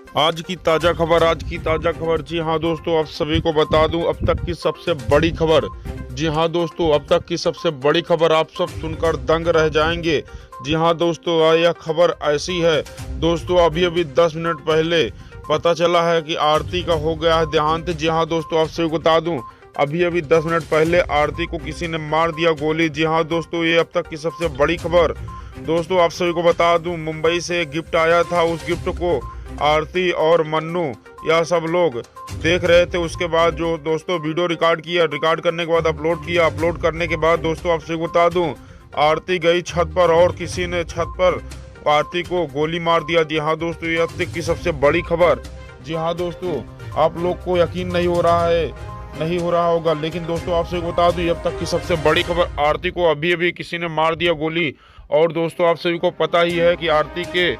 आज की ताज़ा खबर। जी हाँ दोस्तों, आप सभी को बता दूं अब तक की सबसे बड़ी खबर। जी हाँ दोस्तों, अब तक की सबसे बड़ी खबर आप सब सुनकर दंग रह जाएंगे। जी हाँ दोस्तों, यह खबर ऐसी है दोस्तों, अभी अभी 10 मिनट पहले पता चला है कि आरती का हो गया है देहांत। जी हाँ दोस्तों, आप सभी को बता दूं अभी अभी 10 मिनट पहले आरती को किसी ने मार दिया गोली। जी हाँ दोस्तों, ये अब तक की सबसे बड़ी खबर। दोस्तों आप सभी को बता दूं, मुंबई से एक गिफ्ट आया था, उस गिफ्ट को आरती और मन्नू यह सब लोग देख रहे थे। उसके बाद जो दोस्तों वीडियो रिकॉर्ड करने के बाद अपलोड करने के बाद दोस्तों आप सभी को बता दूं, आरती गई छत पर और किसी ने छत पर आरती को गोली मार दिया। जी हाँ दोस्तों, ये अब तक की सबसे बड़ी खबर। जी हाँ दोस्तों, आप लोग को यकीन नहीं हो रहा होगा, लेकिन दोस्तों आपसे बता दूं अब तक की सबसे बड़ी खबर, आरती को अभी अभी किसी ने मार दिया गोली। और दोस्तों आप सभी को पता ही है कि आरती के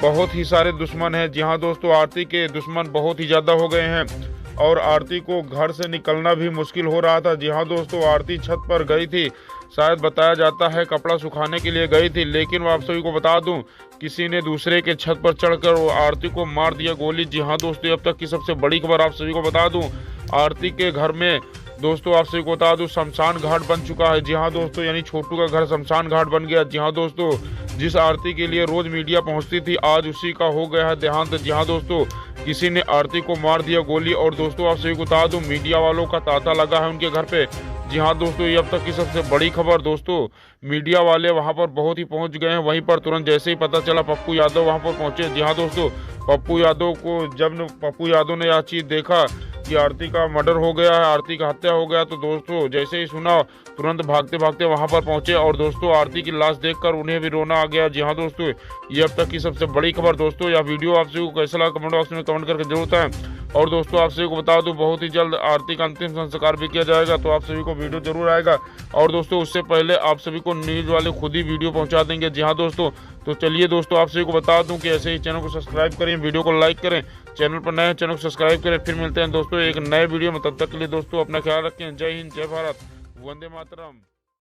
बहुत ही सारे दुश्मन हैं। जी हाँ दोस्तों, आरती के दुश्मन बहुत ही ज़्यादा हो गए हैं और आरती को घर से निकलना भी मुश्किल हो रहा था। जी हाँ दोस्तों, आरती छत पर गई थी, शायद बताया जाता है कपड़ा सुखाने के लिए गई थी, लेकिन वो आप सभी को बता दूं किसी ने दूसरे के छत पर चढ़कर वो आरती को मार दिया गोली। जी हाँ दोस्तों, अब तक की सबसे बड़ी खबर आप सभी को बता दूं, आरती के घर में दोस्तों आप सभी को बता दूं शमशान घाट बन चुका है। जी हाँ दोस्तों, यानी छोटू का घर शमशान घाट बन गया। जी हाँ दोस्तों, जिस आरती के लिए रोज मीडिया पहुंचती थी, आज उसी का हो गया है देहांत। जी हाँ दोस्तों, किसी ने आरती को मार दिया गोली। और दोस्तों आप सभी को बता दूं, मीडिया वालों का तांता लगा है उनके घर पे। जी हाँ दोस्तों, ये अब तक की सबसे बड़ी खबर। दोस्तों मीडिया वाले वहां पर बहुत ही पहुंच गए हैं, वहीं पर तुरंत जैसे ही पता चला पप्पू यादव वहां पर पहुंचे। जी हाँ दोस्तों, पप्पू यादव ने यह चीज देखा कि आरती का मर्डर हो गया है, आरती का हत्या हो गया, तो दोस्तों जैसे ही सुना तुरंत भागते भागते वहां पर पहुंचे और दोस्तों आरती की लाश देखकर उन्हें भी रोना आ गया। जी हाँ दोस्तों, ये अब तक की सबसे बड़ी खबर। दोस्तों यह वीडियो आप सभी को कैसा लगा कमेंट बॉक्स में कमेंट करके जरूर बताएं। और दोस्तों आप सभी को बता दूं, बहुत ही जल्द आरती का अंतिम संस्कार भी किया जाएगा, तो आप सभी को वीडियो जरूर आएगा। और दोस्तों उससे पहले आप सभी को न्यूज़ वाले खुद ही वीडियो पहुंचा देंगे। जी हाँ दोस्तों, तो चलिए दोस्तों आप सभी को बता दूं कि ऐसे ही चैनल को सब्सक्राइब करें, वीडियो को लाइक करें, चैनल पर नए चैनल को सब्सक्राइब करें। फिर मिलते हैं दोस्तों एक नए वीडियो में, तब तक के लिए दोस्तों अपना ख्याल रखें। जय हिंद, जय भारत, वंदे मातरम।